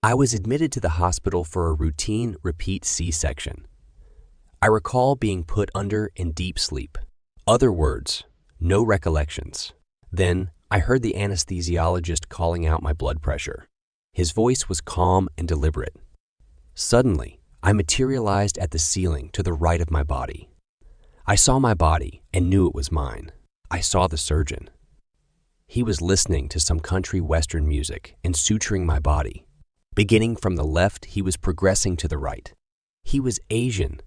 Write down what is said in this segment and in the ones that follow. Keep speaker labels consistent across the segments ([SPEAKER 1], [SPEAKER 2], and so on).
[SPEAKER 1] I was admitted to the hospital for a routine repeat C-section. I recall being put under in deep sleep. Other words, no recollections. Then I heard the anesthesiologist calling out my blood pressure. His voice was calm and deliberate. Suddenly, I materialized at the ceiling to the right of my body. I saw my body and knew it was mine. I saw the surgeon. He was listening to some country western music and suturing my body. Beginning from the left, he was progressing to the right. He was Asian,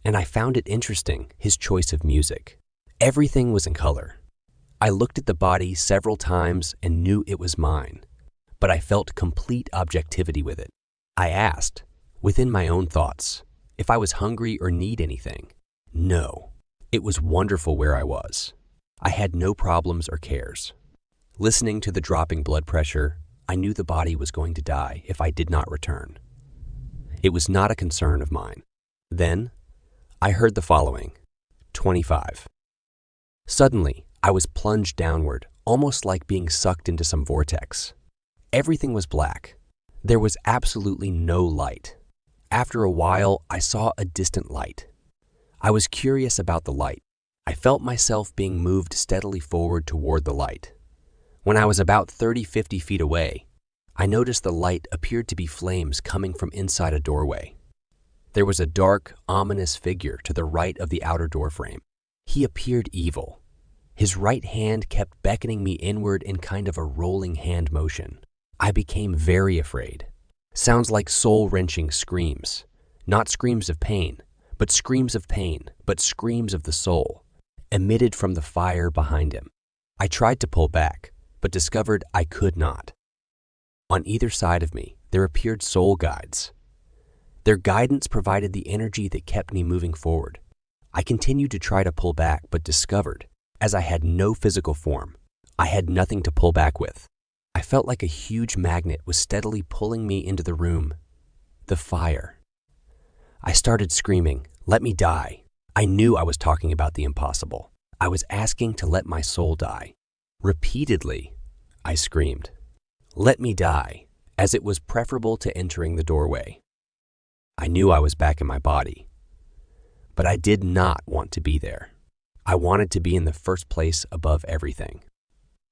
[SPEAKER 1] and I found it interesting, his choice of music. Everything was in color. I looked at the body several times and knew it was mine, but I felt complete objectivity with it. I asked, within my own thoughts, if I was hungry or need anything. No, it was wonderful where I was. I had no problems or cares. Listening to the dropping blood pressure, I knew the body was going to die if I did not return. It was not a concern of mine. Then, I heard the following, 25. Suddenly, I was plunged downward, almost like being sucked into some vortex. Everything was black. There was absolutely no light. After a while, I saw a distant light. I was curious about the light. I felt myself being moved steadily forward toward the light. When I was about 30-50 feet away, I noticed the light appeared to be flames coming from inside a doorway. There was a dark, ominous figure to the right of the outer doorframe. He appeared evil. His right hand kept beckoning me inward in kind of a rolling hand motion. I became very afraid. Sounds like soul-wrenching screams. Not screams of pain, but screams of pain, but screams of the soul, emitted from the fire behind him. I tried to pull back, but discovered I could not. On either side of me, there appeared soul guides. Their guidance provided the energy that kept me moving forward. I continued to try to pull back, but discovered, as I had no physical form, I had nothing to pull back with. I felt like a huge magnet was steadily pulling me into the room. The fire. I started screaming, "Let me die." I knew I was talking about the impossible. I was asking to let my soul die. Repeatedly, I screamed, "Let me die," as it was preferable to entering the doorway. I knew I was back in my body, but I did not want to be there. I wanted to be in the first place above everything.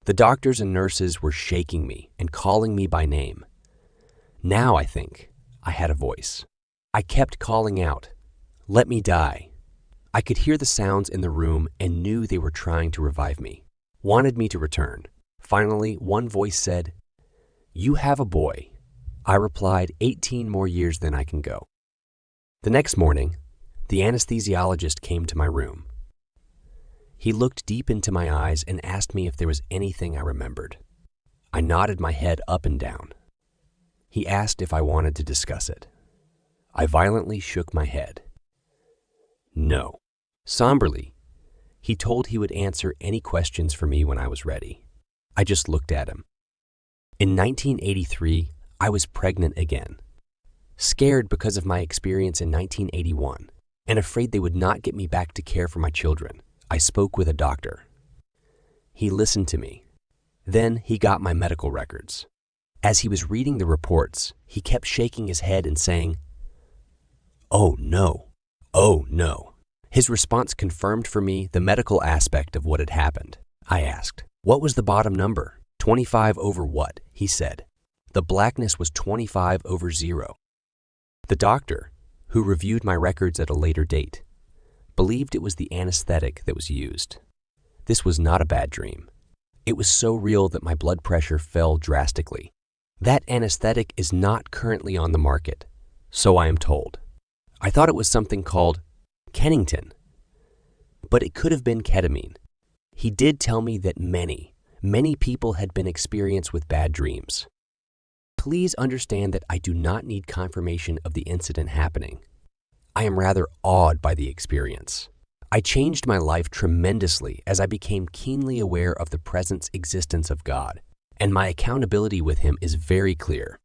[SPEAKER 1] The doctors and nurses were shaking me and calling me by name. Now I think I had a voice. I kept calling out, "Let me die." I could hear the sounds in the room and knew they were trying to revive me, wanted me to return. Finally, one voice said, "You have a boy." I replied, 18 more years than I can go. The next morning, the anesthesiologist came to my room. He looked deep into my eyes and asked me if there was anything I remembered. I nodded my head up and down. He asked if I wanted to discuss it. I violently shook my head. No. Somberly, he told he would answer any questions for me when I was ready. I just looked at him. In 1983, I was pregnant again. Scared because of my experience in 1981, and afraid they would not get me back to care for my children, I spoke with a doctor. He listened to me. Then he got my medical records. As he was reading the reports, he kept shaking his head and saying, "Oh no, oh no." His response confirmed for me the medical aspect of what had happened. I asked, "What was the bottom number? 25 over what?" He said, "The blackness was 25 over 0. The doctor, who reviewed my records at a later date, believed it was the anesthetic that was used. This was not a bad dream. It was so real that my blood pressure fell drastically. That anesthetic is not currently on the market, so I am told. I thought it was something called Kennington, but it could have been ketamine. He did tell me that many people had been experienced with bad dreams. Please understand that I do not need confirmation of the incident happening. I am rather awed by the experience. I changed my life tremendously as I became keenly aware of the presence existence of God, and my accountability with Him is very clear.